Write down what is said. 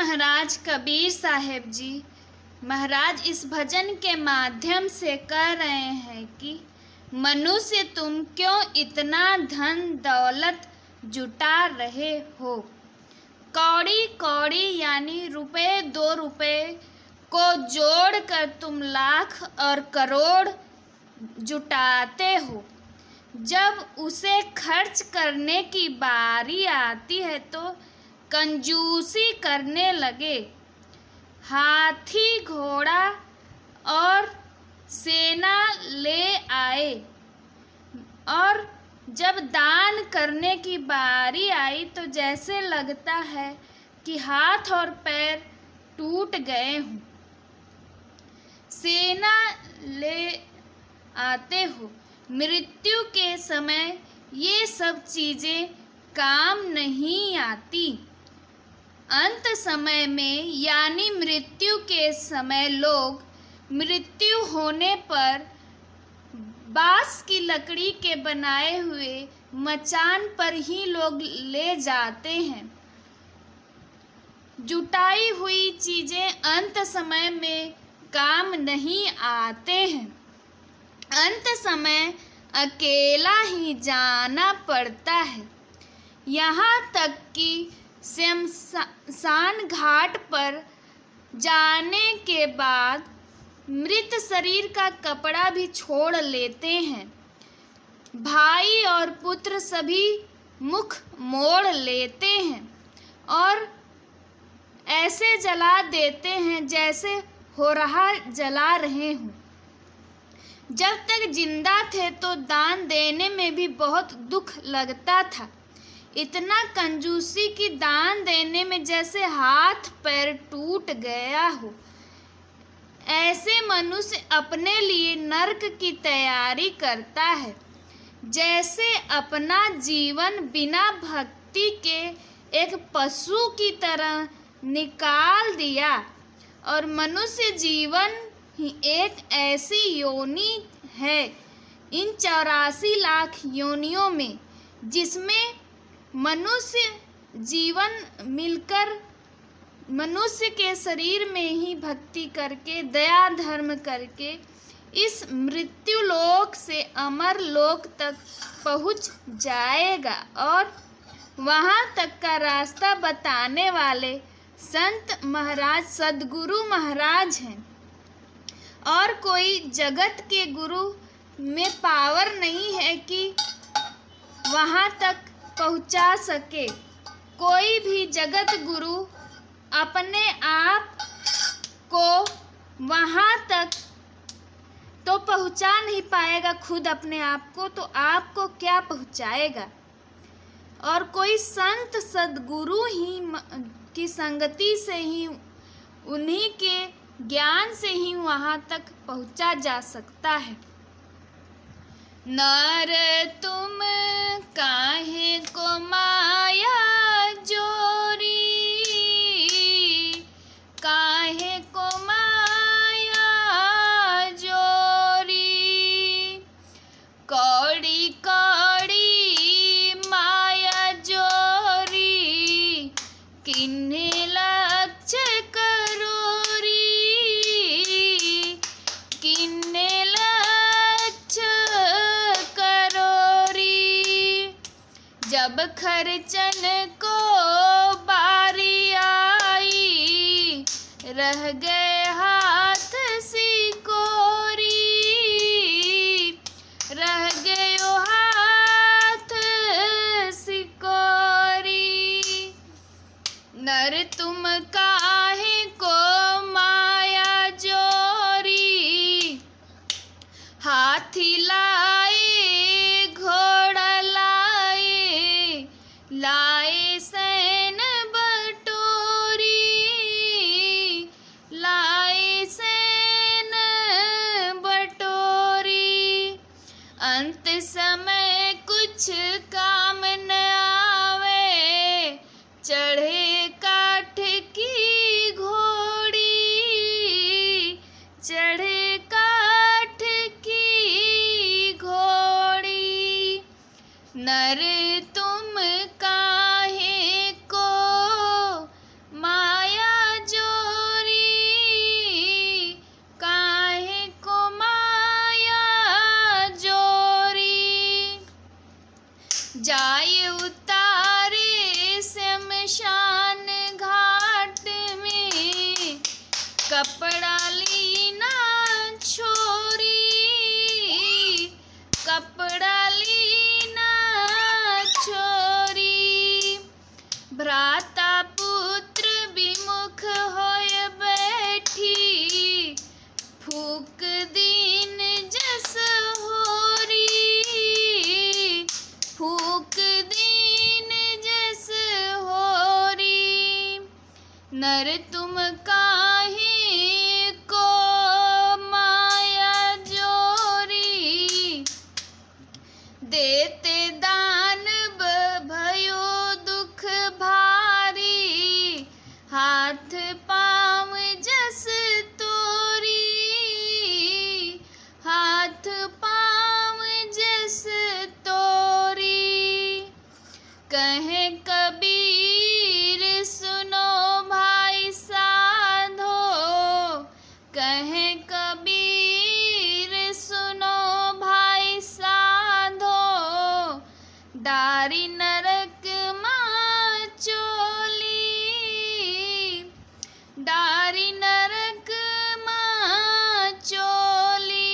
महाराज कबीर साहेब जी महाराज इस भजन के माध्यम से कह रहे हैं कि मनुष्य तुम क्यों इतना धन दौलत जुटा रहे हो। कौड़ी कौड़ी यानी रुपए 2 रुपए को जोड़कर तुम लाख और करोड़ जुटाते हो। जब उसे खर्च करने की बारी आती है तो कंजूसी करने लगे। हाथी घोड़ा और सेना ले आए और जब दान करने की बारी आई तो जैसे लगता है कि हाथ और पैर टूट गए हों। सेना ले आते हो, मृत्यु के समय ये सब चीज़ें काम नहीं आती। अंत समय में यानी मृत्यु के समय लोग मृत्यु होने पर बांस की लकड़ी के बनाए हुए मचान पर ही लोग ले जाते हैं। जुटाई हुई चीज़ें अंत समय में काम नहीं आते हैं। अंत समय अकेला ही जाना पड़ता है। यहाँ तक कि शमशान घाट पर जाने के बाद मृत शरीर का कपड़ा भी छोड़ लेते हैं। भाई और पुत्र सभी मुख मोड़ लेते हैं और ऐसे जला देते हैं जैसे होरहा जला रहे हों। जब तक जिंदा थे तो दान देने में भी बहुत दुख लगता था। इतना कंजूसी कि दान देने में जैसे हाथ पैर टूट गया हो। ऐसे मनुष्य अपने लिए नरक की तैयारी करता है। जैसे अपना जीवन बिना भक्ति के एक पशु की तरह निकाल दिया और मनुष्य जीवन ही एक ऐसी योनि है इन 84 लाख योनियों में जिसमें मनुष्य जीवन मिलकर मनुष्य के शरीर में ही भक्ति करके दया धर्म करके इस मृत्यु लोक से अमर लोक तक पहुँच जाएगा। और वहाँ तक का रास्ता बताने वाले संत महाराज सद्गुरु महाराज हैं। और कोई जगत के गुरु में पावर नहीं है कि वहाँ तक पहुँचा सके। कोई भी जगत गुरु अपने आप को वहाँ तक तो पहुँचा नहीं पाएगा खुद अपने आप को, तो आपको क्या पहुँचाएगा। और कोई संत सद्गुरु ही की संगति से ही उन्हीं के ज्ञान से ही वहाँ तक पहुँचा जा सकता है। नर तुम काहे को माया जोरी, काहे को माया जोरी। कौड़ी कौड़ी माया जोरी, किन्हे लक्ष्य करोरी, किन्हे लक्ष्य करोरी। जब खर्चन को बारी आई, रह गए हाथ सिकोरी, रह गयो हाथ सिकोरी। नर तुम काहे को माया जोरी, हाथी लाए घोड़ा लाए, लाए सैन बटोरी, लाए सैन बटोरी। अंत समय कुछ काम न आवे, चढ़े काठ की घोड़ी, कपड़ा लीना छोरी, कपड़ा लीना छोरी। भ्राता पुत्र विमुख होय बैठी, फूक दीन जस होरी, फूक दीन जस होरी। नर तुम काहे को माया जोरी, देते दानव भयो दुख भारी, हाथ पाँव जस तोरी, हाथ पाँव जस तोरी। कहे कबीर सुनो भाई साधो, कहे कबीर सुनो भाई साधो, डारी नरक माँ चोली, डारी नरक माँ चोली।